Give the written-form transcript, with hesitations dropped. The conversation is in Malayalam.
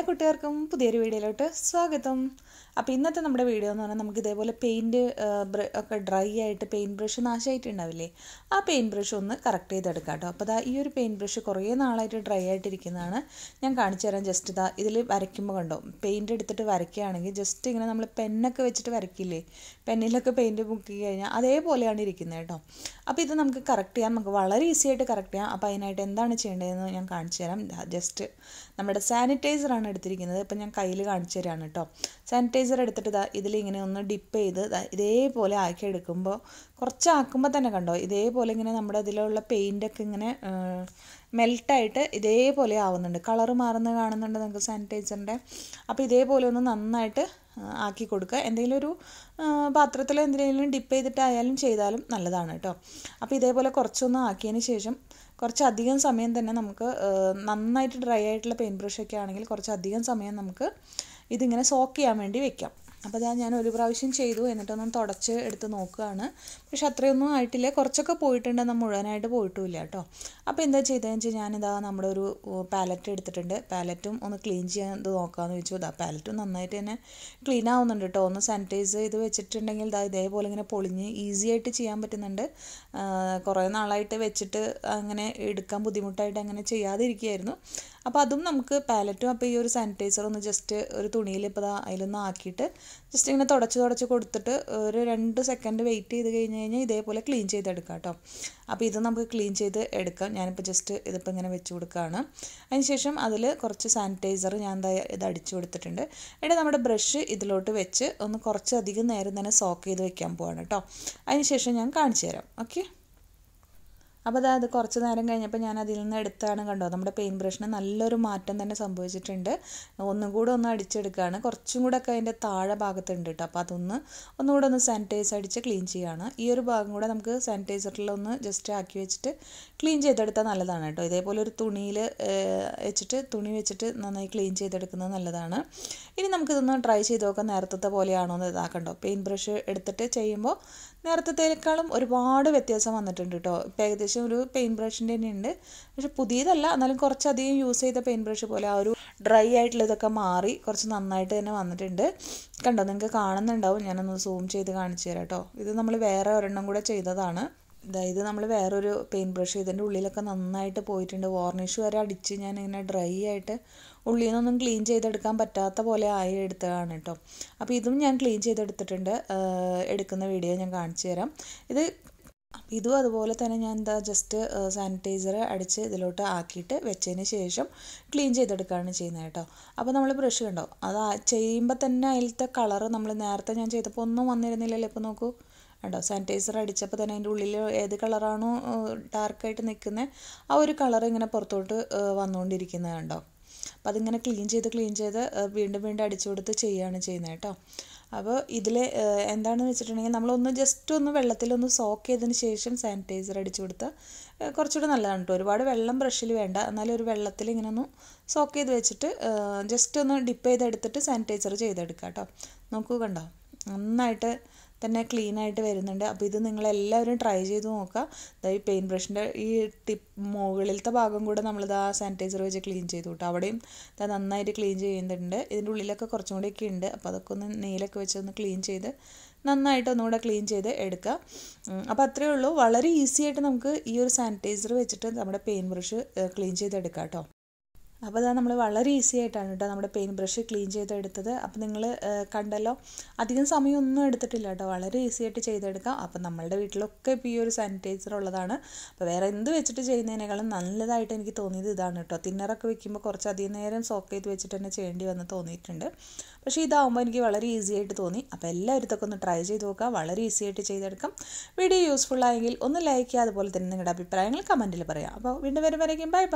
കൂട്ടുകാർക്കും പുതിയൊരു വീഡിയോയിലോട്ട് സ്വാഗതം. അപ്പോൾ ഇന്നത്തെ നമ്മുടെ വീഡിയോ എന്ന് പറഞ്ഞാൽ നമുക്ക് ഇതേപോലെ പെയിൻറ്റ് ഒക്കെ ഡ്രൈ ആയിട്ട് പെയിൻറ്റ് ബ്രഷ് നാശമായിട്ടുണ്ടാവില്ലേ, ആ പെയിൻറ്റ് ബ്രഷ് ഒന്ന് കറക്റ്റ് ചെയ്തെടുക്കാം കേട്ടോ. അപ്പോൾ ഈ ഒരു പെയിൻറ്റ് ബ്രഷ് കുറേ നാളായിട്ട് ഡ്രൈ ആയിട്ടിരിക്കുന്നതാണ്. ഞാൻ കാണിച്ചു തരാം. ജസ്റ്റ് ഇതിൽ വരയ്ക്കുമ്പോൾ കണ്ടോ, പെയിൻറ്റ് എടുത്തിട്ട് വരയ്ക്കുകയാണെങ്കിൽ ജസ്റ്റ് ഇങ്ങനെ നമ്മൾ പെന്നൊക്കെ വെച്ചിട്ട് വരയ്ക്കില്ലേ, പെന്നിലൊക്കെ പെയിൻറ്റ് മുക്കി കഴിഞ്ഞാൽ അതേപോലെയാണ് ഇരിക്കുന്നത് കേട്ടോ. അപ്പോൾ ഇത് നമുക്ക് കറക്റ്റ് ചെയ്യാം, നമുക്ക് വളരെ ഈസി ആയിട്ട് കറക്റ്റ് ചെയ്യാം. അപ്പോൾ അതിനായിട്ട് എന്താണ് ചെയ്യേണ്ടതെന്ന് ഞാൻ കാണിച്ചു തരാം. ജസ്റ്റ് നമ്മുടെ സാനിറ്റൈസറാണ് എടുത്തിരിക്കുന്നത്. ഇപ്പം ഞാൻ കയ്യിൽ കാണിച്ചു തരാണ് കേട്ടോ. സാനിറ്റൈസർ എടുത്തിട്ട് ഇതിലിങ്ങനെ ഒന്ന് ഡിപ്പ് ചെയ്ത് ഇതേപോലെ ആക്കി എടുക്കുമ്പോൾ, കുറച്ചാക്കുമ്പോൾ തന്നെ കണ്ടോ ഇതേപോലെ ഇങ്ങനെ നമ്മുടെ ഇതിലുള്ള പെയിൻ്റൊക്കെ ഇങ്ങനെ മെൽട്ടായിട്ട് ഇതേപോലെ ആവുന്നുണ്ട്. കളറ് മാറുന്നത് കാണുന്നുണ്ട് നിങ്ങൾക്ക് സാനിറ്റൈസറിൻ്റെ. അപ്പോൾ ഇതേപോലെ ഒന്ന് നന്നായിട്ട് ആക്കി കൊടുക്കുക. എന്തെങ്കിലും ഒരു പാത്രത്തിലോ എന്തെങ്കിലും ഡിപ്പ് ചെയ്തിട്ടായാലും ചെയ്താലും നല്ലതാണ് കേട്ടോ. അപ്പോൾ ഇതേപോലെ കുറച്ചൊന്ന് ആക്കിയതിന് ശേഷം കുറച്ചധികം സമയം തന്നെ നമുക്ക് നന്നായിട്ട് ഡ്രൈ ആയിട്ടുള്ള പെയിൻറ്റ് ബ്രഷൊക്കെ ആണെങ്കിൽ കുറച്ചധികം സമയം നമുക്ക് ഇതിങ്ങനെ സോക്ക് ചെയ്യാൻ വേണ്ടി വെക്കാം. അപ്പോൾ ഞാൻ ഒരു പ്രാവശ്യം ചെയ്തു, എന്നിട്ടൊന്നും തുടച്ച് എടുത്ത് നോക്കുകയാണ്. പക്ഷെ അത്രയൊന്നും ആയിട്ടില്ല, കുറച്ചൊക്കെ പോയിട്ടുണ്ട്, എന്നാൽ മുഴുവനായിട്ട് പോയിട്ടുമില്ല കേട്ടോ. അപ്പോൾ എന്താ ചെയ്തതെന്ന് വെച്ചാൽ ഞാനിതാ നമ്മുടെ ഒരു പാലറ്റ് എടുത്തിട്ടുണ്ട്. പാലറ്റും ഒന്ന് ക്ലീൻ ചെയ്യാൻ നോക്കാമെന്ന് വെച്ചു. പാലറ്റും നന്നായിട്ട് തന്നെ ക്ലീൻ ആവുന്നുണ്ട് കേട്ടോ. ഒന്ന് സാനിറ്റൈസ് ചെയ്ത് വെച്ചിട്ടുണ്ടെങ്കിൽ ഇതേപോലെ ഇങ്ങനെ പൊളിഞ്ഞ് ഈസി ആയിട്ട് ചെയ്യാൻ പറ്റുന്നുണ്ട്. കുറേ നാളായിട്ട് വെച്ചിട്ട് അങ്ങനെ എടുക്കാൻ ബുദ്ധിമുട്ടായിട്ട് അങ്ങനെ ചെയ്യാതിരിക്കുകയായിരുന്നു. അപ്പോൾ അതും നമുക്ക് പാലറ്റും അപ്പോൾ ഈ ഒരു സാനിറ്റൈസർ ഒന്ന് ജസ്റ്റ് ഒരു തുണിയിൽ ഇപ്പോൾ അതിലൊന്ന് ആക്കിയിട്ട് ജസ്റ്റ് ഇങ്ങനെ തുടച്ച് കൊടുത്തിട്ട് ഒരു 2 സെക്കൻഡ് വെയിറ്റ് ചെയ്ത് കഴിഞ്ഞാൽ ഇതേപോലെ ക്ലീൻ ചെയ്തെടുക്കാം കേട്ടോ. അപ്പോൾ ഇത് നമുക്ക് ക്ലീൻ ചെയ്ത് എടുക്കാം. ഞാനിപ്പോൾ ജസ്റ്റ് ഇതിപ്പോൾ ഇങ്ങനെ വെച്ച് കൊടുക്കുകയാണ്. അതിനുശേഷം അതിൽ കുറച്ച് സാനിറ്റൈസർ ഞാൻ ഇത് അടിച്ചു കൊടുത്തിട്ടുണ്ട്. എന്നിട്ട് നമ്മുടെ ബ്രഷ് ഇതിലോട്ട് വെച്ച് ഒന്ന് കുറച്ചധികം നേരം തന്നെ സോക്ക് ചെയ്ത് വെക്കാൻ പോവാണ് കേട്ടോ. അതിനുശേഷം ഞാൻ കാണിച്ചു തരാം. ഓക്കെ. അപ്പോൾ അത് കുറച്ച് നേരം കഴിഞ്ഞപ്പോൾ ഞാൻ അതിൽ നിന്ന് എടുത്താണ് കണ്ടോ, നമ്മുടെ പെയിൻറ്റ് ബ്രഷിന് നല്ലൊരു മാറ്റം തന്നെ സംഭവിച്ചിട്ടുണ്ട്. ഒന്നും കൂടെ ഒന്ന് അടിച്ചെടുക്കുകയാണ്. കുറച്ചും കൂടെ ഒക്കെ അതിൻ്റെ താഴെ ഭാഗത്തുണ്ട് കേട്ടോ. അപ്പോൾ ഒന്നുകൂടെ ഒന്ന് സാനിറ്റൈസ് അടിച്ച് ക്ലീൻ ചെയ്യുകയാണ്. ഈ ഒരു ഭാഗം കൂടെ നമുക്ക് സാനിറ്റൈസറിലൊന്ന് ജസ്റ്റ് ആക്കി വെച്ചിട്ട് ക്ലീൻ ചെയ്തെടുത്താൽ നല്ലതാണ് കേട്ടോ. ഇതേപോലെ ഒരു തുണി വെച്ചിട്ട് നന്നായി ക്ലീൻ ചെയ്തെടുക്കുന്നത് നല്ലതാണ്. ഇനി നമുക്കിതൊന്ന് ട്രൈ ചെയ്ത് നോക്കാം, നേരത്തെ പോലെയാണോ എന്ന് ഇതാക്കണ്ടോ. പെയിൻറ്റ് ബ്രഷ് എടുത്തിട്ട് ചെയ്യുമ്പോൾ നേരത്തേക്കാളും ഒരുപാട് വ്യത്യാസം വന്നിട്ടുണ്ട് കേട്ടോ. ഇപ്പം ഏകദേശം ഒരു പെയിൻറ്റ് ബ്രഷിൻ്റെ തന്നെ ഉണ്ട്, പക്ഷെ പുതിയതല്ല, എന്നാലും കുറച്ചധികം യൂസ് ചെയ്ത പെയിൻറ്റ് ബ്രഷ് പോലെ ആ ഒരു ഡ്രൈ ആയിട്ടുള്ള ഇതൊക്കെ മാറി കുറച്ച് നന്നായിട്ട് തന്നെ വന്നിട്ടുണ്ട്. കണ്ടോ, നിങ്ങൾക്ക് കാണുന്നുണ്ടാവും. ഞാനൊന്ന് സൂം ചെയ്ത് കാണിച്ചു തരാം കേട്ടോ. ഇത് നമ്മൾ വേറെ ഒരെണ്ണം കൂടെ ചെയ്തതാണ്. ഇത് നമ്മൾ വേറൊരു പെയിൻറ്റ് ബ്രഷ് ഇതിൻ്റെ ഉള്ളിലൊക്കെ നന്നായിട്ട് പോയിട്ടുണ്ട്. വാർണിഷ് വരെ അടിച്ച് ഞാൻ ഇങ്ങനെ ഡ്രൈ ആയിട്ട് ഉള്ളിൽ നിന്നൊന്നും ക്ലീൻ ചെയ്തെടുക്കാൻ പറ്റാത്ത പോലെ ആയി എടുത്തതാണ് കേട്ടോ. അപ്പോൾ ഇതും ഞാൻ ക്ലീൻ ചെയ്തെടുത്തിട്ടുണ്ട്. എടുക്കുന്ന വീഡിയോ ഞാൻ കാണിച്ചു തരാം. ഇതും അതുപോലെ തന്നെ ഞാൻ ജസ്റ്റ് സാനിറ്റൈസർ അടിച്ച് ഇതിലോട്ട് ആക്കിയിട്ട് വെച്ചതിന് ശേഷം ക്ലീൻ ചെയ്തെടുക്കുകയാണ് ചെയ്യുന്നത് കേട്ടോ. അപ്പോൾ നമ്മൾ ബ്രഷ് കണ്ടോ, അത് ചെയ്യുമ്പോൾ തന്നെ അതിലത്തെ കളറ് നമ്മൾ നേരത്തെ ഞാൻ ചെയ്തപ്പോൾ ഒന്നും വന്നിരുന്നില്ലല്ലോ. ഇപ്പോൾ നോക്കൂ കണ്ടോ, സാനിറ്റൈസർ അടിച്ചപ്പോൾ തന്നെ അതിൻ്റെ ഉള്ളിൽ ഏത് കളറാണോ ഡാർക്കായിട്ട് നിൽക്കുന്നത് ആ ഒരു കളർ ഇങ്ങനെ പുറത്തോട്ട് വന്നുകൊണ്ടിരിക്കുന്നത് കണ്ടോ. അപ്പോൾ അതിങ്ങനെ ക്ലീൻ ചെയ്ത് വീണ്ടും അടിച്ചു കൊടുത്ത് ചെയ്യുകയാണ് ചെയ്യുന്നത് കേട്ടോ. അപ്പോൾ ഇതിൽ എന്താണെന്ന് വെച്ചിട്ടുണ്ടെങ്കിൽ നമ്മളൊന്ന് ജസ്റ്റ് ഒന്ന് വെള്ളത്തിലൊന്ന് സോക്ക് ചെയ്തതിന് ശേഷം സാനിറ്റൈസർ അടിച്ചു കൊടുത്താൽ കുറച്ചുകൂടെ നല്ലതാണ് കേട്ടോ. ഒരുപാട് വെള്ളം ബ്രഷിൽ വേണ്ട, എന്നാലും ഒരു വെള്ളത്തിൽ ഇങ്ങനെ ഒന്ന് സോക്ക് ചെയ്ത് വെച്ചിട്ട് ജസ്റ്റ് ഒന്ന് ഡിപ്പ് ചെയ്തെടുത്തിട്ട് സാനിറ്റൈസർ ചെയ്തെടുക്കാം കേട്ടോ. നോക്കൂ കണ്ടോ, നന്നായിട്ട് തന്നെ ക്ലീൻ ആയിട്ട് വരുന്നുണ്ട്. അപ്പോൾ ഇത് നിങ്ങളെല്ലാവരും ട്രൈ ചെയ്ത് നോക്കുക. ഈ പെയിൻറ്റ് ബ്രഷിൻ്റെ ഈ മുകളിലത്തെ ഭാഗം കൂടെ നമ്മളിത് ആ സാനിറ്റൈസർ വെച്ച് ക്ലീൻ ചെയ്തു കേട്ടോ. അവിടെയും നന്നായിട്ട് ക്ലീൻ ചെയ്യുന്നുണ്ട്. ഇതിൻ്റെ ഉള്ളിലൊക്കെ കുറച്ചും കൂടെയൊക്കെ ഉണ്ട്. അപ്പോൾ അതൊക്കെ ഒന്ന് നെയിലൊക്കെ വെച്ച് ഒന്ന് ക്ലീൻ ചെയ്ത് നന്നായിട്ട് ഒന്നുകൂടെ ക്ലീൻ ചെയ്ത് എടുക്കുക. അപ്പോൾ അത്രയേ ഉള്ളൂ. വളരെ ഈസി ആയിട്ട് നമുക്ക് ഈ ഒരു സാനിറ്റൈസർ വെച്ചിട്ട് നമ്മുടെ പെയിൻറ്റ് ബ്രഷ് ക്ലീൻ ചെയ്തെടുക്കാം കേട്ടോ. അപ്പോൾ നമ്മൾ വളരെ ഈസി ആയിട്ടാണ് കേട്ടോ നമ്മുടെ പെയിൻറ്റ് ബ്രഷ് ക്ലീൻ ചെയ്തെടുത്തത്. അപ്പോൾ നിങ്ങൾ കണ്ടല്ലോ, അധികം സമയമൊന്നും എടുത്തിട്ടില്ല കേട്ടോ. വളരെ ഈസി ആയിട്ട് ചെയ്തെടുക്കാം. അപ്പോൾ നമ്മളുടെ വീട്ടിലൊക്കെ ഇപ്പോൾ ഈ ഒരു സാനിറ്റൈസർ ഉള്ളതാണ്. അപ്പോൾ വേറെ എന്ത് വെച്ചിട്ട് ചെയ്യുന്നതിനേക്കാളും നല്ലതായിട്ട് എനിക്ക് തോന്നിയത് ഇതാണ് കേട്ടോ. തിന്നറൊക്കെ വെക്കുമ്പോൾ കുറച്ചധികം നേരം സോക്ക് ചെയ്ത് വെച്ചിട്ട് തന്നെ ചെയ്യേണ്ടി വന്ന് തോന്നിയിട്ടുണ്ട്. പക്ഷേ ഇതാവുമ്പോൾ എനിക്ക് വളരെ ഈസി ആയിട്ട് തോന്നി. അപ്പോൾ എല്ലാവരും ഇതൊക്കെ ഒന്ന് ട്രൈ ചെയ്ത് നോക്കുക. വളരെ ഈസി ആയിട്ട് ചെയ്തെടുക്കാം. വീഡിയോ യൂസ്ഫുൾ ആയെങ്കിൽ ഒന്ന് ലൈക്ക് ചെയ്യുക. അതുപോലെ തന്നെ നിങ്ങളുടെ അഭിപ്രായങ്ങൾ കമൻറ്റിൽ പറയാം. അപ്പോൾ വീണ്ടും വരുമ്പോഴേക്കും ബൈ.